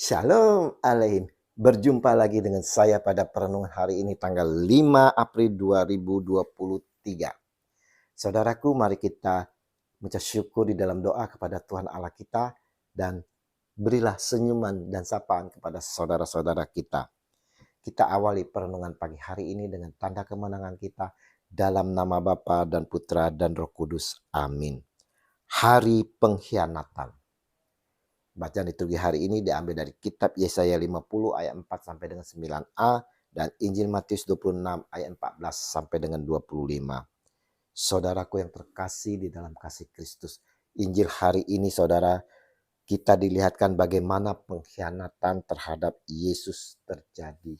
Shalom Alein. Berjumpa lagi dengan saya pada perenungan hari ini tanggal 5 April 2023. Saudaraku, mari kita mengucap syukur di dalam doa kepada Tuhan Allah kita dan berilah senyuman dan sapaan kepada saudara-saudara kita. Kita awali perenungan pagi hari ini dengan tanda kemenangan kita dalam nama Bapa dan Putra dan Roh Kudus. Amin. Hari pengkhianatan. Bacaan liturgi hari ini diambil dari kitab Yesaya 50 ayat 4 sampai dengan 9a dan Injil Matius 26 ayat 14 sampai dengan 25. Saudaraku yang terkasih di dalam kasih Kristus, Injil hari ini saudara, kita dilihatkan bagaimana pengkhianatan terhadap Yesus terjadi.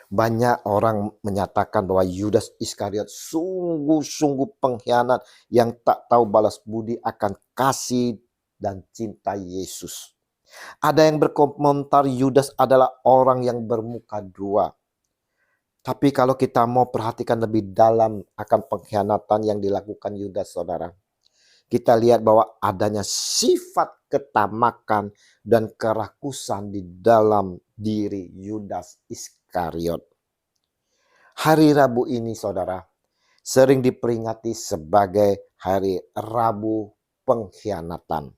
Banyak orang menyatakan bahwa Yudas Iskariot sungguh-sungguh pengkhianat yang tak tahu balas budi akan kasih dan cinta Yesus. Ada yang berkomentar Yudas adalah orang yang bermuka dua. Tapi kalau kita mau perhatikan lebih dalam akan pengkhianatan yang dilakukan Yudas, saudara, kita lihat bahwa adanya sifat ketamakan dan kerakusan di dalam diri Yudas Iskariot. Hari Rabu ini, saudara, sering diperingati sebagai hari Rabu pengkhianatan.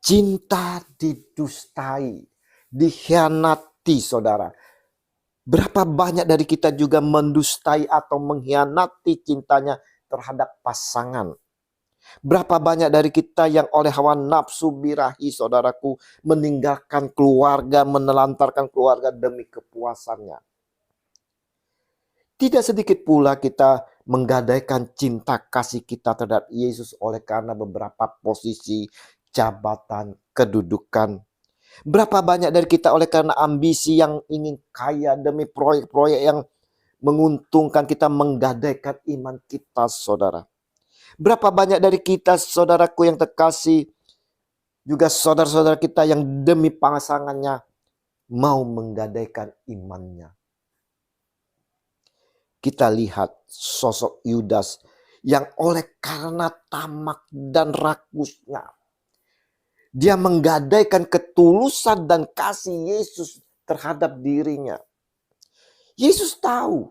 Cinta didustai, dikhianati, saudara. Berapa banyak dari kita juga mendustai atau mengkhianati cintanya terhadap pasangan. Berapa banyak dari kita yang oleh hawa nafsu birahi, saudaraku, meninggalkan keluarga, menelantarkan keluarga demi kepuasannya. Tidak sedikit pula kita menggadaikan cinta kasih kita terhadap Yesus oleh karena beberapa posisi, jabatan, kedudukan. Berapa banyak dari kita oleh karena ambisi yang ingin kaya demi proyek-proyek yang menguntungkan kita menggadaikan iman kita, saudara. Berapa banyak dari kita, saudaraku yang terkasih, juga saudara-saudara kita yang demi pasangannya mau menggadaikan imannya. Kita lihat sosok Yudas yang oleh karena tamak dan rakusnya, dia menggadaikan ketulusan dan kasih Yesus terhadap dirinya. Yesus tahu.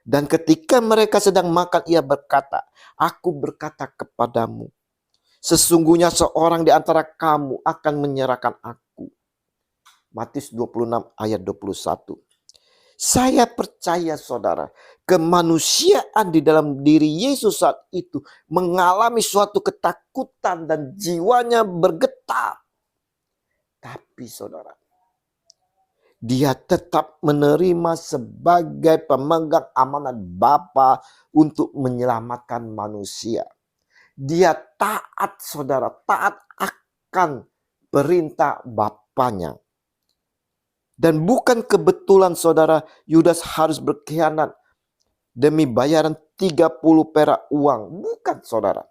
Dan ketika mereka sedang makan, ia berkata, "Aku berkata kepadamu, sesungguhnya seorang di antara kamu akan menyerahkan aku." Matius 26 ayat 21. Saya percaya, saudara, kemanusiaan di dalam diri Yesus saat itu mengalami suatu ketakutan dan jiwanya bergetar. Tapi saudara, dia tetap menerima sebagai pemegang amanat Bapa untuk menyelamatkan manusia. Dia taat, saudara, taat akan perintah Bapanya. Dan bukan kebetulan, saudara, Yudas harus berkhianat demi bayaran 30 perak uang. Bukan, saudara.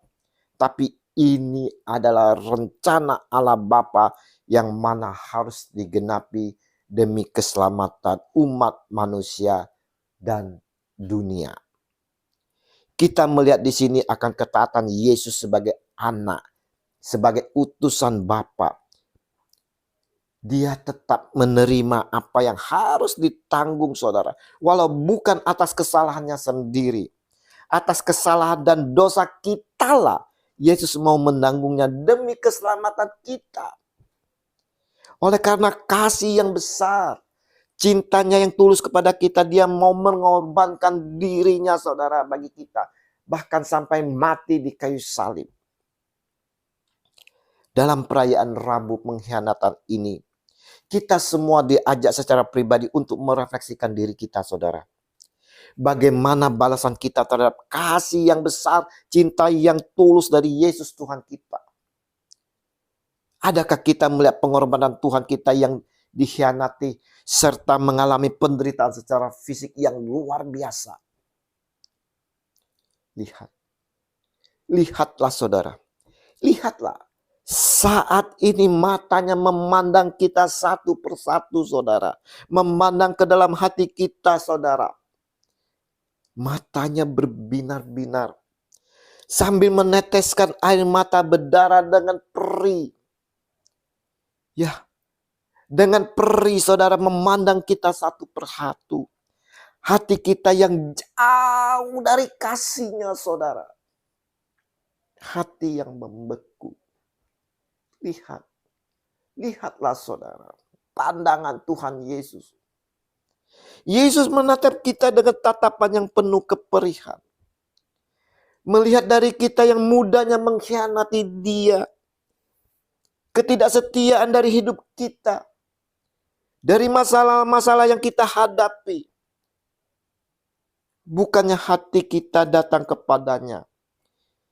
Tapi ini adalah rencana Allah Bapa yang mana harus digenapi demi keselamatan umat manusia dan dunia. Kita melihat di sini akan ketaatan Yesus sebagai anak, sebagai utusan Bapa. Dia tetap menerima apa yang harus ditanggung, saudara. Walau bukan atas kesalahannya sendiri. Atas kesalahan dan dosa kitalah Yesus mau menanggungnya demi keselamatan kita. Oleh karena kasih yang besar, cintanya yang tulus kepada kita, dia mau mengorbankan dirinya, saudara, bagi kita. Bahkan sampai mati di kayu salib. Dalam perayaan Rabu pengkhianatan ini, kita semua diajak secara pribadi untuk merefleksikan diri kita, saudara. Bagaimana balasan kita terhadap kasih yang besar, cinta yang tulus dari Yesus Tuhan kita. Adakah kita melihat pengorbanan Tuhan kita yang dikhianati serta mengalami penderitaan secara fisik yang luar biasa? Lihatlah, saudara. Lihatlah. Saat ini matanya memandang kita satu persatu, saudara. Memandang ke dalam hati kita, saudara. Matanya berbinar-binar. Sambil meneteskan air mata berdarah dengan perih. Ya, dengan perih saudara memandang kita satu persatu. Hati kita yang jauh dari kasih-Nya saudara. Hati yang membeku. Lihat, lihatlah saudara. Pandangan Tuhan Yesus. Yesus menatap kita dengan tatapan yang penuh keperihan. Melihat dari kita yang mudahnya mengkhianati Dia. Ketidaksetiaan dari hidup kita. Dari masalah-masalah yang kita hadapi. Bukannya hati kita datang kepadanya.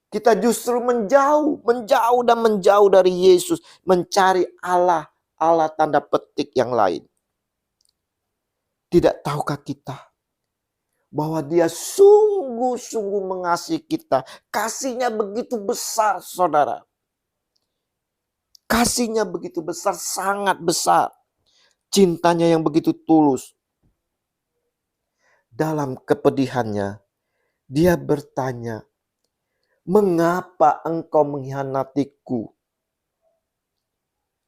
Kita justru menjauh dan menjauh dari Yesus. Mencari Allah tanda petik yang lain. Tidak tahukah kita bahwa Dia sungguh-sungguh mengasihi kita. Kasih-Nya begitu besar saudara. Kasih-Nya begitu besar, sangat besar. Cintanya yang begitu tulus. Dalam kepedihannya, Dia bertanya, "Mengapa engkau mengkhianatiku?"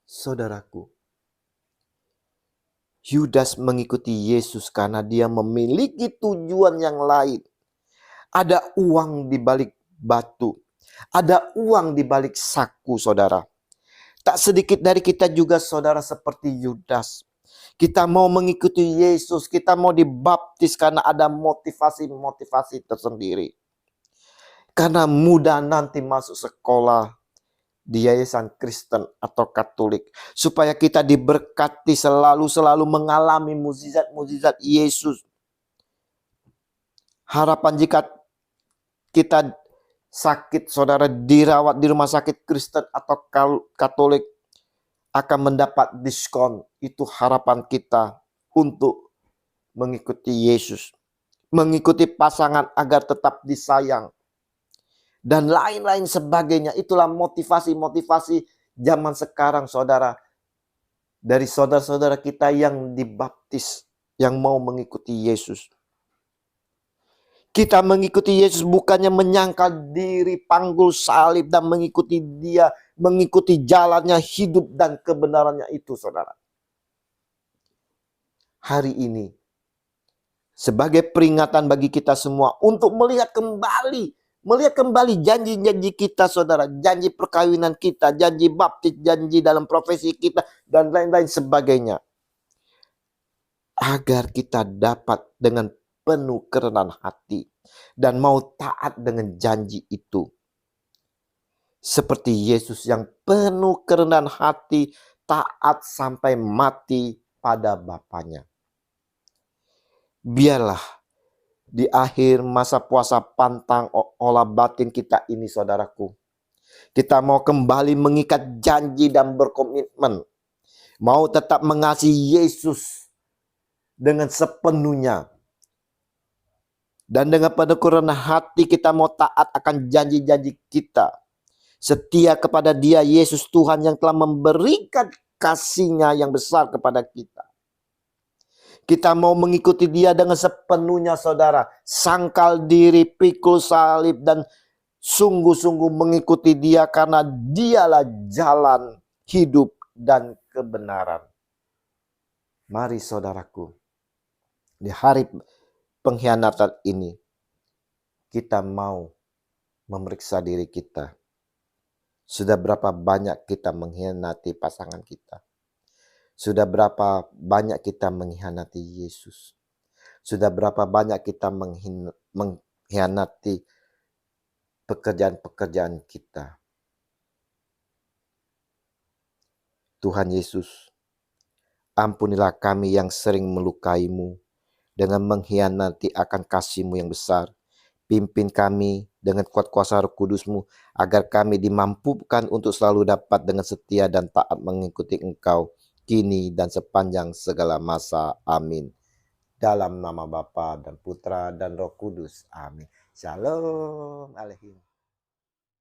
Saudaraku, Yudas mengikuti Yesus karena dia memiliki tujuan yang lain. Ada uang di balik batu. Ada uang di balik saku, saudara. Tak sedikit dari kita juga, saudara, seperti Yudas. Kita mau mengikuti Yesus, kita mau dibaptis karena ada motivasi-motivasi tersendiri. Karena mudah nanti masuk sekolah di yayasan Kristen atau Katolik, supaya kita diberkati selalu mengalami mukjizat Yesus. Harapan jika kita sakit, saudara, dirawat di rumah sakit Kristen atau Katolik akan mendapat diskon. Itu harapan kita untuk mengikuti Yesus, mengikuti pasangan agar tetap disayang, dan lain-lain sebagainya. Itulah motivasi-motivasi zaman sekarang, saudara. Dari saudara-saudara kita yang dibaptis, yang mau mengikuti Yesus. Kita mengikuti Yesus bukannya menyangkal diri, panggul salib, dan mengikuti Dia, mengikuti jalannya, hidup dan kebenarannya itu, saudara. Hari ini, sebagai peringatan bagi kita semua untuk melihat kembali janji-janji kita, saudara. Janji perkawinan kita, janji baptis, janji dalam profesi kita, dan lain-lain sebagainya. Agar kita dapat dengan penuh kerendahan hati dan mau taat dengan janji itu. Seperti Yesus yang penuh kerendahan hati, taat sampai mati pada Bapaknya. Biarlah di akhir masa puasa pantang olah batin kita ini, saudaraku, kita mau kembali mengikat janji dan berkomitmen. Mau tetap mengasihi Yesus dengan sepenuhnya. Dan dengan penuh kerendahan hati kita mau taat akan janji-janji kita. Setia kepada Dia, Yesus Tuhan yang telah memberikan kasih-Nya yang besar kepada kita. Kita mau mengikuti Dia dengan sepenuhnya, saudara. Sangkal diri, pikul salib, dan sungguh-sungguh mengikuti Dia karena Dialah jalan, hidup, dan kebenaran. Mari saudaraku, di hari pengkhianatan ini, kita mau memeriksa diri kita. Sudah berapa banyak kita mengkhianati pasangan kita? Sudah berapa banyak kita mengkhianati Yesus? Sudah berapa banyak kita mengkhianati pekerjaan-pekerjaan kita? Tuhan Yesus, ampunilah kami yang sering melukai-Mu dengan mengkhianati akan kasih-Mu yang besar. Pimpin kami dengan kuat kuasa Roh Kudus-Mu, agar kami dimampukan untuk selalu dapat dengan setia dan taat mengikuti Engkau, kini dan sepanjang segala masa. Amin. Dalam nama Bapa dan Putra dan Roh Kudus. Amin. Shalom Aleichem.